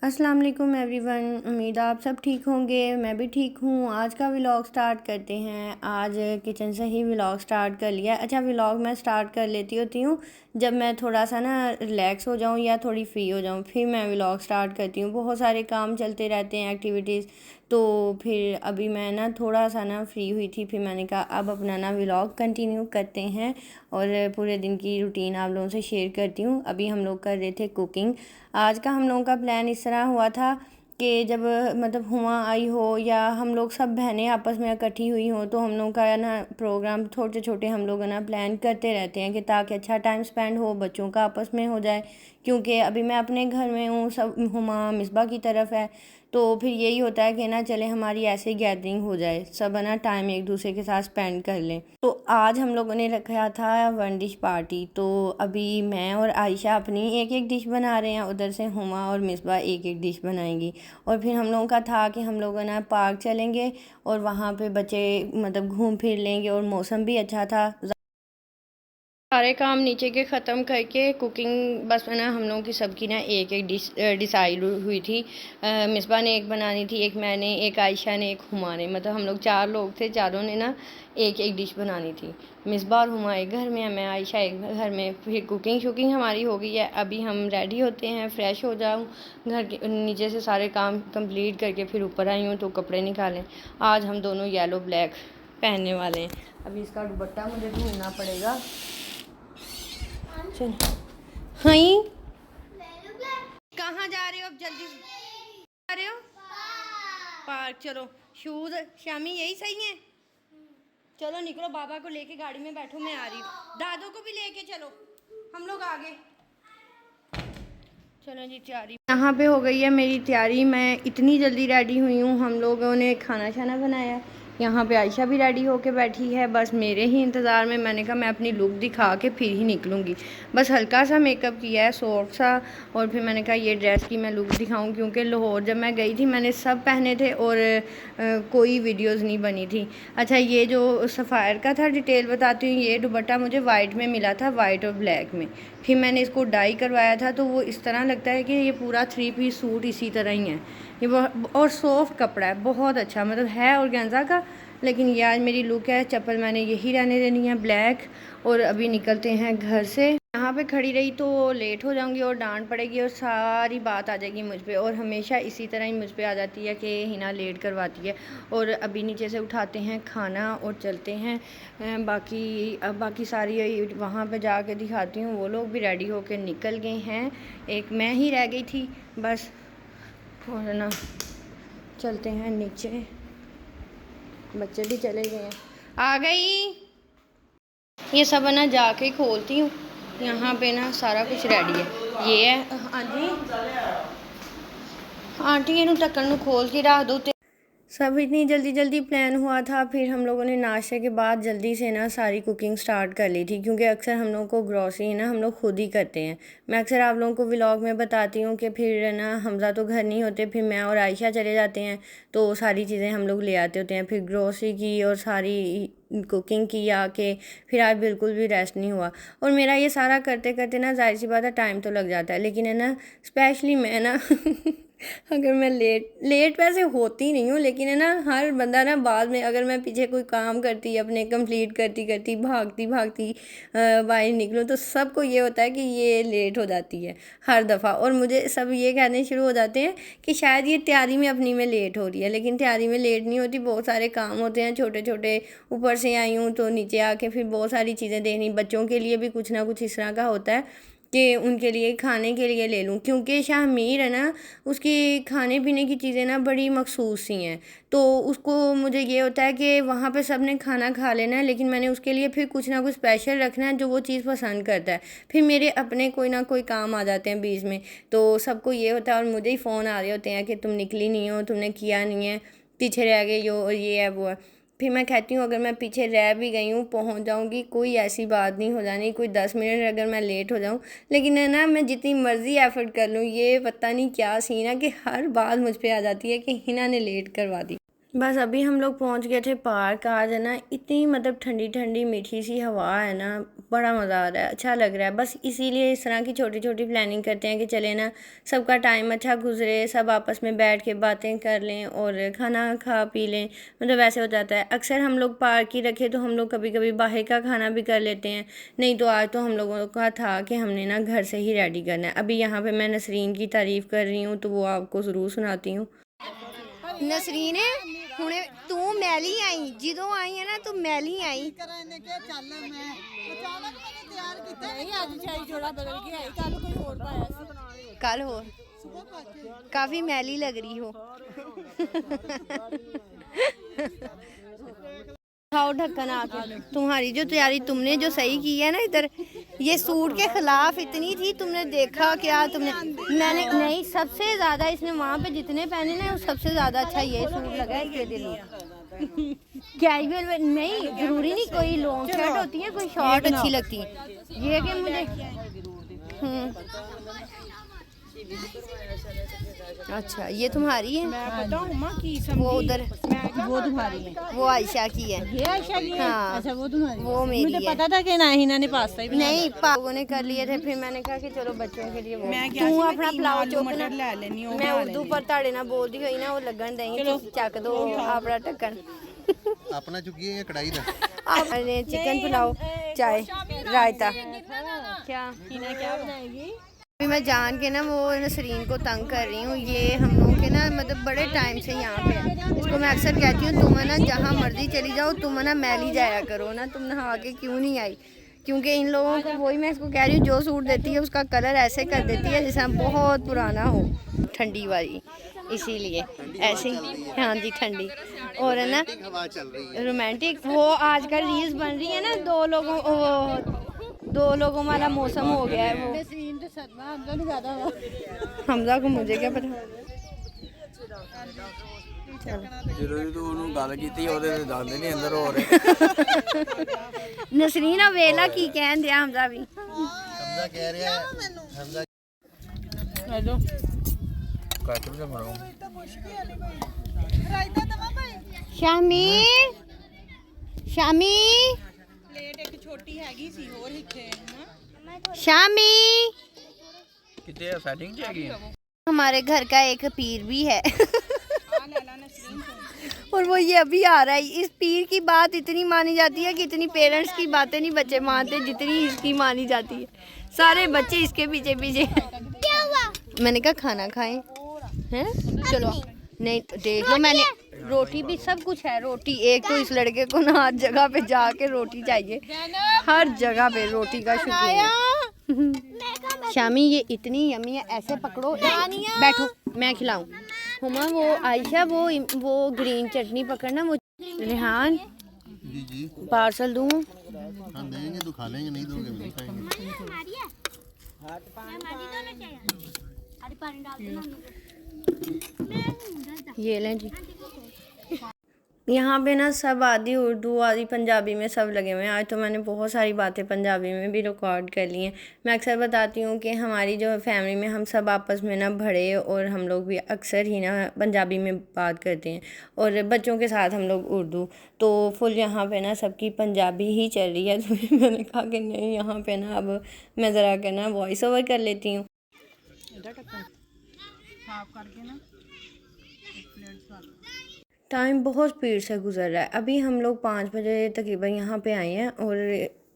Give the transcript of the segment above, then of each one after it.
अस्सलाम वालेकुम एवरीवन। उम्मीद आप सब ठीक होंगे, मैं भी ठीक हूँ। आज का व्लॉग स्टार्ट करते हैं। आज किचन से ही व्लॉग स्टार्ट कर लिया। अच्छा, व्लॉग मैं स्टार्ट कर लेती होती हूँ जब मैं थोड़ा सा ना रिलैक्स हो जाऊँ या थोड़ी फ्री हो जाऊँ, फिर मैं व्लॉग स्टार्ट करती हूँ। बहुत सारे काम चलते रहते हैं, एक्टिविटीज़। तो फिर अभी मैं ना थोड़ा सा ना फ्री हुई थी, फिर मैंने कहा अब अपना ना व्लॉग कंटिन्यू करते हैं और पूरे दिन की रूटीन आप लोगों से शेयर करती हूँ। अभी हम लोग कर रहे थे कुकिंग। आज का हम लोगों का प्लान इस तरह हुआ था कि जब मतलब हुआ आई हो या हम लोग सब बहनें आपस में इकट्ठी हुई हों, तो हम लोगों का है ना प्रोग्राम छोटे छोटे हम लोग है ना प्लान करते रहते हैं कि ताकि अच्छा टाइम स्पेंड हो, बच्चों का आपस में हो जाए। क्योंकि अभी मैं अपने घर में हूँ, सब हुमा मिसबा की तरफ है, तो फिर यही होता है कि ना चले हमारी ऐसे गैदरिंग हो जाए, सब है ना टाइम एक दूसरे के साथ स्पेंड कर लें। तो आज हम लोगों ने रखा था वन डिश पार्टी। तो अभी मैं और आयशा अपनी एक एक डिश बना रहे हैं, उधर से हुमा और मिसबा एक एक डिश बनाएंगी। और फिर हम लोगों का था कि हम लोग है ना पार्क चलेंगे और वहाँ पे बच्चे मतलब घूम फिर लेंगे और मौसम भी अच्छा था। सारे काम नीचे के ख़त्म करके कुकिंग बस है ना हम लोगों की सबकी ना एक एक डिश डिसाइड हुई थी। मिसबा ने एक बनानी थी, एक मैंने, एक आयशा ने, एक हुमा ने। मतलब हम लोग चार लोग थे, चारों ने ना एक एक डिश बनानी थी। मिसबा और हुमा एक घर में है, मैं आयशा एक घर में। फिर कुकिंग शुकिंग हमारी हो गई है। अभी हम रेडी होते हैं, फ्रेश हो जाऊँ, घर के नीचे से सारे काम कंप्लीट करके फिर ऊपर आई हूँ तो कपड़े निकालें। आज हम दोनों येलो ब्लैक पहनने वाले हैं। अभी इसका दुपट्टा मुझे ढूंढना पड़ेगा। चल हाई, कहाँ जा रहे हो? अब जल्दी जा रहे हो पार्क? चलो। शूज शामी यही सही है। चलो निकलो, बाबा को लेके गाड़ी में बैठो, मैं आ रही हूँ। दादू को भी लेके चलो, हम लोग आगे। चलो जी, तैयारी यहाँ पे हो गई है मेरी तैयारी। मैं इतनी जल्दी रेडी हुई हूँ, हम लोगों ने खाना शाना बनाया। यहाँ पे आयशा भी रेडी होके बैठी है, बस मेरे ही इंतज़ार में। मैंने कहा मैं अपनी लुक दिखा के फिर ही निकलूँगी। बस हल्का सा मेकअप किया है, सॉफ्ट सा। और फिर मैंने कहा ये ड्रेस की मैं लुक दिखाऊँ, क्योंकि लाहौर जब मैं गई थी मैंने सब पहने थे और कोई वीडियोज़ नहीं बनी थी। अच्छा, ये जो सफ़ायर का था, डिटेल बताती हूँ। ये दुपट्टा मुझे वाइट में मिला था, वाइट और ब्लैक में। फिर मैंने इसको डाई करवाया था, तो वो इस तरह लगता है कि ये पूरा 3 पीस सूट इसी तरह ही है। ये बहुत और सॉफ्ट कपड़ा है, बहुत अच्छा, मतलब है ऑर्गेन्जा का। लेकिन ये आज मेरी लुक है। चप्पल मैंने यही रहने देनी है, ब्लैक। और अभी निकलते हैं घर से। यहाँ पे खड़ी रही तो लेट हो जाऊंगी और डांट पड़ेगी और सारी बात आ जाएगी मुझ पे। और हमेशा इसी तरह ही मुझ पे आ जाती है कि हिना लेट करवाती है। और अभी नीचे से उठाते हैं खाना और चलते हैं। बाकी सारी वहाँ पे जाके दिखाती हूँ। वो लोग भी रेडी होके निकल गए हैं, एक मैं ही रह गई थी बस। और ना चलते हैं नीचे, बच्चे भी चले गए हैं। आ गई। ये सब है ना जाके खोलती हूँ। यहाँ पे ना सारा कुछ रेडी है। ये है हाँ जी आंटी, इनू ढक्कन नू खोल के रख दो। सब इतनी जल्दी जल्दी प्लान हुआ था। फिर हम लोगों ने नाश्ते के बाद जल्दी से ना सारी कुकिंग स्टार्ट कर ली थी, क्योंकि अक्सर हम लोगों को ग्रॉसरी ना हम लोग खुद ही करते हैं। मैं अक्सर आप लोगों को व्लॉग में बताती हूँ कि फिर ना हमज़ा तो घर नहीं होते, फिर मैं और आयशा चले जाते हैं, तो सारी चीज़ें हम लोग ले आते होते हैं। फिर ग्रॉसरी की और सारी कुकिंग की आके फिर आज बिल्कुल भी रेस्ट नहीं हुआ। और मेरा ये सारा करते करते ना जाहिर सी बात है टाइम तो लग जाता है, लेकिन है ना स्पेशली मैं ना अगर मैं लेट लेट वैसे होती नहीं हूँ, लेकिन है ना हर बंदा ना बाद में, अगर मैं पीछे कोई काम करती अपने कंप्लीट करती करती भागती भागती बाहर निकलूँ, तो सबको ये होता है कि ये लेट हो जाती है हर दफ़ा। और मुझे सब ये कहने शुरू हो जाते हैं कि शायद ये तैयारी में अपनी में लेट हो रही है, लेकिन तैयारी में लेट नहीं होती। बहुत सारे काम होते हैं छोटे छोटे। ऊपर से आई हूँ तो नीचे आके फिर बहुत सारी चीज़ें देखनी, बच्चों के लिए भी कुछ ना कुछ इस तरह का होता है कि उनके लिए खाने के लिए ले लूँ, क्योंकि शाहमीर है ना, उसकी खाने पीने की चीज़ें ना बड़ी मखसूस सी हैं। तो उसको मुझे ये होता है कि वहाँ पे सब ने खाना खा लेना है, लेकिन मैंने उसके लिए फिर कुछ ना कुछ स्पेशल रखना है जो वो चीज़ पसंद करता है। फिर मेरे अपने कोई ना कोई काम आ जाते हैं बीच में, तो सबको ये होता है और मुझे ही फ़ोन आ रहे होते हैं कि तुम निकली नहीं हो, तुमने किया नहीं है, पीछे रह गई हो, और ये है वो है। फिर मैं कहती हूँ अगर मैं पीछे रह भी गई हूँ पहुँच जाऊँगी, कोई ऐसी बात नहीं हो जानी, कोई 10 मिनट अगर मैं लेट हो जाऊँ। लेकिन है ना मैं जितनी मर्ज़ी एफ़र्ट कर लूँ, ये पता नहीं क्या सीन है कि हर बात मुझ पे आ जाती है कि हिना ने लेट करवा दी। बस अभी हम लोग पहुंच गए थे पार्क। आज है ना इतनी मतलब ठंडी ठंडी मीठी सी हवा है ना, बड़ा मज़ा आ रहा है, अच्छा लग रहा है। बस इसीलिए इस तरह की छोटी छोटी प्लानिंग करते हैं कि चले ना, सबका टाइम अच्छा गुजरे, सब आपस में बैठ के बातें कर लें और खाना खा पी लें। मतलब वैसे हो जाता है। अक्सर हम लोग पार्क ही रखे तो हम लोग कभी कभी बाहर का खाना भी कर लेते हैं, नहीं तो आज तो हम लोगों का था कि हमने ना घर से ही रेडी करना है। अभी यहाँ पे मैं नसरीन की तारीफ़ कर रही हूँ तो वो आपको ज़रूर सुनाती हूँ। नसरीन हुणे तू मैली आई, ਜਦੋਂ आई है ना तू मैली आई। कल हो काफी मैली लग रही हो। खाओ ढक्कन आके। तुम्हारी जो तैयारी तुमने जो सही की है ना, इधर ये सूट के खिलाफ इतनी थी, तुमने देखा क्या? तुमने मैंने नहीं, सबसे ज़्यादा इसने वहाँ पे जितने पहने ना, सबसे ज़्यादा अच्छा ये सूट लगा है इसके दिल में। कैजुअल नहीं, ज़रूरी नहीं कोई लॉन्ग शर्ट होती है, कोई शॉर्ट अच्छी लगती है। ये कि मुझे अच्छा ये तुम्हारी है? वो उधर वो तुम्हारी है, वो आयशा की है। ये आयशा की है? हाँ, अच्छा वो तुम्हारी है। वो मेरी मुझे है। पता था कि ना ही ने पास्ता ही नहीं, पापा ने कर लिए थे, फिर मैंने कहा कि चलो बच्चों के लिए वो तू अपना पुलाव चुकना, मैं उर्दू पर ताड़े ना बोलती हुई ना, वो लगन दई चक दो अपना ढक्कन। अपना चुकी है कढ़ाई दा आपने चिकन पुलाव, चाय, रायता। क्या बनाएगी? अभी मैं जान के ना वो नसरीन को तंग कर रही हूँ। ये हम लोगों के ना मतलब बड़े टाइम से यहाँ पे है। इसको मैं अक्सर कहती हूँ तुम है ना जहाँ मर्जी चली जाओ, तुम है ना मैली जाया करो ना, तुम नहा के क्यों नहीं आई? क्योंकि इन लोगों को वही मैं इसको कह रही हूँ, जो सूट देती है उसका कलर ऐसे कर देती है जैसे बहुत पुराना हो, ठंडी वाली, इसीलिए ऐसे ही। हाँ जी ठंडी, और है ना हवा चल रही है। रोमांटिक। वो आजकल रील्स बन रही है ना, दो लोगों वाला मौसम हो गया है वो। हमजा को मुझे क्या पता। नसरीन वेला की कहन दिया हमजा भी। हमजा कह रहा है हमजा हेलो शामी शामी प्लेट एक छोटी हैगी सी और हिथे शामी कितने सेटिंग चाहिए? हमारे घर का एक पीर भी है और वो ये अभी आ रहा है। इस पीर की बात इतनी मानी जाती है कि इतनी पेरेंट्स की बातें नहीं बच्चे मानते जितनी इसकी मानी जाती है। सारे बच्चे इसके पीछे पीछे। क्या हुआ? मैंने कहा खाना खाएं हैं, चलो। नहीं देख लो, मैंने रोटी भी सब कुछ है। रोटी एक तो इस लड़के को ना हर जगह पे जाके रोटी चाहिए, हर जगह पे रोटी का शौकीन है। शामी ये इतनी यम्मी है, ऐसे पकड़ो, बैठो मैं खिलाऊं। हुमा वो आयशा वो ग्रीन चटनी पकड़ना। वो रेहान जी जी पार्सल दूँ? हम देंगे तो खा लेंगे, नहीं दोगे नहीं खाएंगे। ये लें जी। यहाँ पे ना सब आधी उर्दू आधी पंजाबी में सब लगे हुए हैं। आज तो मैंने बहुत सारी बातें पंजाबी में भी रिकॉर्ड कर ली हैं। मैं अक्सर बताती हूँ कि हमारी जो फैमिली में हम सब आपस में ना बड़े और हम लोग भी अक्सर ही ना पंजाबी में बात करते हैं और बच्चों के साथ हम लोग उर्दू। तो फुल यहाँ पे ना सबकी पंजाबी ही चल रही है। तो मैंने कहा कि नहीं, यहाँ पे ना अब मैं ज़रा के ना वॉइस ओवर कर लेती हूँ। टाइम बहुत स्पीड से गुजर रहा है। अभी हम लोग 5 बजे तकरीबन यहाँ पे आए हैं और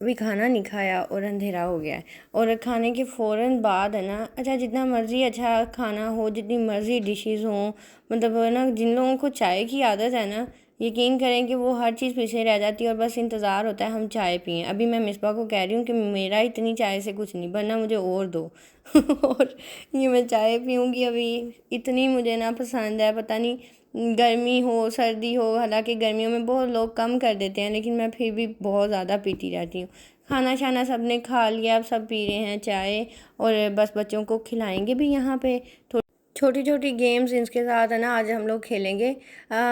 भी खाना नहीं खाया और अंधेरा हो गया है। और खाने के फ़ौरन बाद है ना, अच्छा जितना मर्ज़ी अच्छा खाना हो, जितनी मर्ज़ी डिशेज़ हों, मतलब है ना, जिन लोगों को चाय की आदत है ना, यकीन करें कि वो हर चीज़ पीछे रह जाती है और बस इंतज़ार होता है हम चाय पिएँ। अभी मैं मिसबा को कह रही हूँ कि मेरा इतनी चाय से कुछ नहीं बनना, मुझे और दो और ये मैं चाय पीऊँगी अभी। इतनी मुझे ना पसंद है, पता नहीं गर्मी हो सर्दी हो। हालांकि गर्मियों में बहुत लोग कम कर देते हैं, लेकिन मैं फिर भी बहुत ज़्यादा पीती रहती हूँ। खाना शाना सब ने खा लिया, अब सब पी रहे हैं चाय और बस बच्चों को खिलाएंगे भी यहाँ पे। छोटी छोटी गेम्स इनके साथ है ना आज हम लोग खेलेंगे।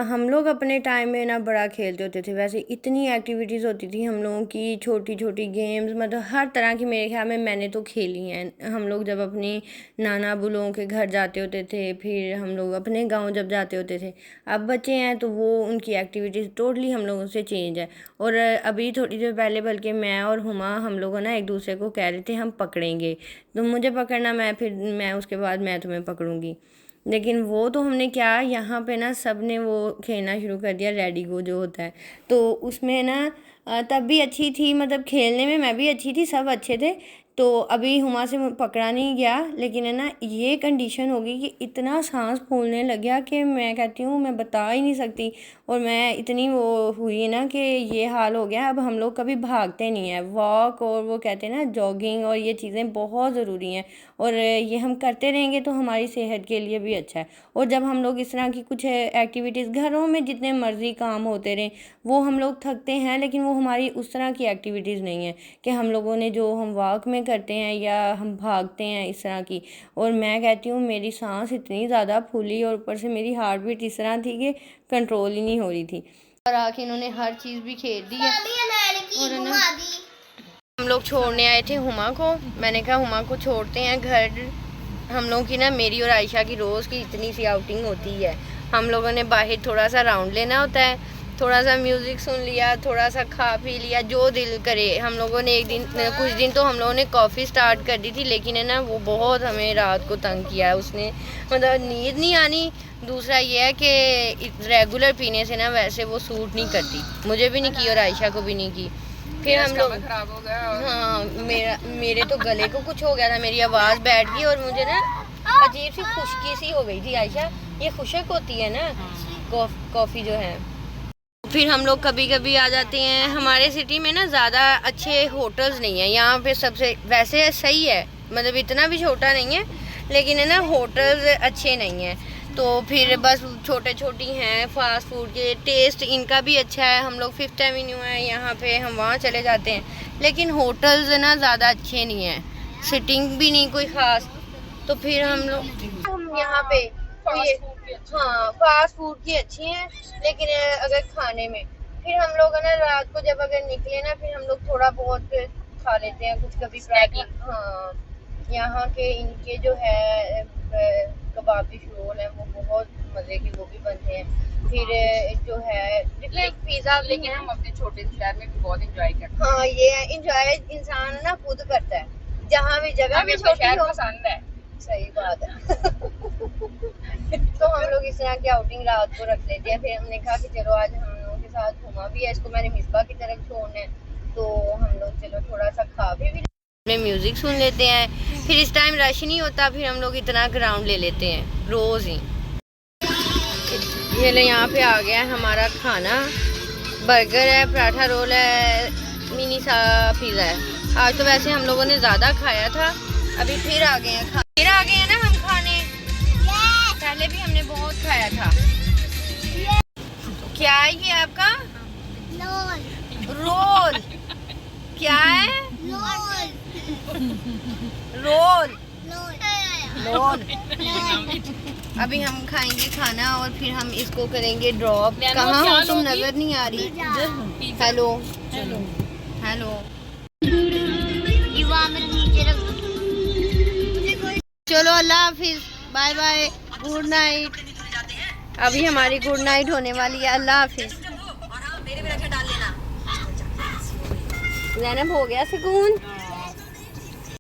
हम लोग अपने टाइम में ना बड़ा खेलते होते थे, वैसे इतनी एक्टिविटीज़ होती थी हम लोगों की, छोटी छोटी गेम्स, मतलब हर तरह की मेरे ख्याल में मैंने तो खेली हैं। हम लोग जब अपनी नाना अबू लोगों के घर जाते होते थे, फिर हम लोग अपने गांव जब जाते होते थे। अब बच्चे हैं तो वो उनकी एक्टिविटीज़ टोटली हम लोगों से चेंज है। और अभी थोड़ी देर पहले बल्कि मैं और हुमा हम लोग ना एक दूसरे को कह रहे थे हम पकड़ेंगे, तुम मुझे पकड़ना, मैं उसके बाद मैं तुम्हें पकड़ूंगी। लेकिन वो तो हमने क्या, यहाँ पे ना सब ने वो खेलना शुरू कर दिया रेडी गो जो होता है। तो उसमें ना तब भी अच्छी थी, मतलब खेलने में मैं भी अच्छी थी, सब अच्छे थे। तो अभी हुमा से पकड़ा नहीं गया, लेकिन है ना ये कंडीशन होगी कि इतना सांस फूलने लग गया कि मैं कहती हूँ मैं बता ही नहीं सकती। और मैं इतनी वो हुई ना कि ये हाल हो गया। अब हम लोग कभी भागते नहीं हैं, वॉक और वो कहते हैं ना जॉगिंग, और ये चीज़ें बहुत ज़रूरी हैं और ये हम करते रहेंगे तो हमारी सेहत के लिए भी अच्छा है। और जब हम लोग इस तरह की कुछ एक्टिविटीज़, घरों में जितने मर्ज़ी काम होते रहें वो हम लोग थकते हैं, लेकिन वो हमारी उस तरह की एक्टिविटीज़ नहीं है कि हम लोगों ने जो हम वॉक में करते हैं या हम भागते हैं इस तरह की। और मैं कहती हूँ मेरी सांस इतनी ज़्यादा फूली और ऊपर से मेरी हार्ट बीट इस तरह थी कि कंट्रोल ही नहीं हो रही थी। और आके इन्होंने हर चीज़ भी खेल दी है। और ना हम लोग छोड़ने आए थे हुमा को, मैंने कहा हुमा को छोड़ते हैं घर। हम लोगों की ना, मेरी और आयशा की रोज़ की इतनी सी आउटिंग होती है। हम लोगों ने बाहर थोड़ा सा राउंड लेना होता है, थोड़ा सा म्यूज़िक सुन लिया, थोड़ा सा खा पी लिया, जो दिल करे। हम लोगों ने कुछ दिन तो हम लोगों ने कॉफ़ी स्टार्ट कर दी थी, लेकिन है ना वो बहुत हमें रात को तंग किया है उसने, मतलब नींद नहीं आनी। दूसरा ये है कि रेगुलर पीने से ना वैसे वो सूट नहीं करती, मुझे भी नहीं की और आयशा को भी नहीं की। फिर हम लोग खराब हो गया। हाँ, मेरे तो गले को कुछ हो गया था, मेरी आवाज़ बैठ गई और मुझे ना अजीब सी खुश्की सी हो गई थी। आयशा, ये खुशक होती है ना कॉफ़ी जो है। फिर हम लोग कभी कभी आ जाते हैं। हमारे सिटी में ना ज़्यादा अच्छे होटल्स नहीं है यहाँ पे, सबसे वैसे सही है, मतलब इतना भी छोटा नहीं है, लेकिन है ना होटल्स अच्छे नहीं हैं। तो फिर बस छोटे छोटी हैं फास्ट फूड के, टेस्ट इनका भी अच्छा है। हम लोग 5th एवेन्यू है यहाँ पे, हम वहाँ चले जाते हैं, लेकिन होटल्स ना ज़्यादा अच्छे नहीं हैं, सिटिंग भी नहीं कोई ख़ास। तो फिर हम लोग यहाँ पे हाँ फास्ट फूड की अच्छी हैं, लेकिन अगर खाने में फिर हम लोग है ना रात को जब अगर निकले ना, फिर हम लोग थोड़ा बहुत खा लेते हैं कुछ, कभी हाँ यहाँ के इनके जो है कबाबी शोल है वो बहुत मज़े के वो भी बनते हैं। फिर जो है पिज़्ज़ा, लेकिन हम अपने छोटे शहर में भी बहुत इंजॉय करते हैं। हाँ ये इंजॉय इंसान ना खुद करता है, जहाँ भी जगह में छोटी हो पसंद है। सही बात है। तो हम लोग इस तरह की आउटिंग रात को रख लेते हैं। फिर हमने कहा कि चलो आज हम लोगों के साथ हुमा भी है, इसको मैंने मिसबा की तरफ छोड़ना है, तो हम लोग चलो थोड़ा सा खा भी में म्यूज़िक सुन लेते हैं। फिर इस टाइम रश नहीं होता, फिर हम लोग इतना ग्राउंड ले लेते हैं रोज़ ही। ये ले यहाँ पे आ गया है हमारा खाना, बर्गर है, पराठा रोल है, मिनी सा पिज़्ज़ा है। आज तो वैसे हम लोगों ने ज़्यादा खाया था, अभी फिर आ गए हैं ना हम खाने। पहले भी हमने बहुत खाया था। क्या है ये आपका? रोल। क्या है? रोल। अभी हम खाएंगे खाना और फिर हम इसको करेंगे ड्रॉप। कहाँ हो तुम? नजर नहीं आ रही। Hello hello. चलो अल्लाह हाफिज, बाय बाय, गुड नाइट। अभी हमारी गुड नाइट होने वाली है। अल्लाह हाफिज। ज़ैनब हो गया सुकून?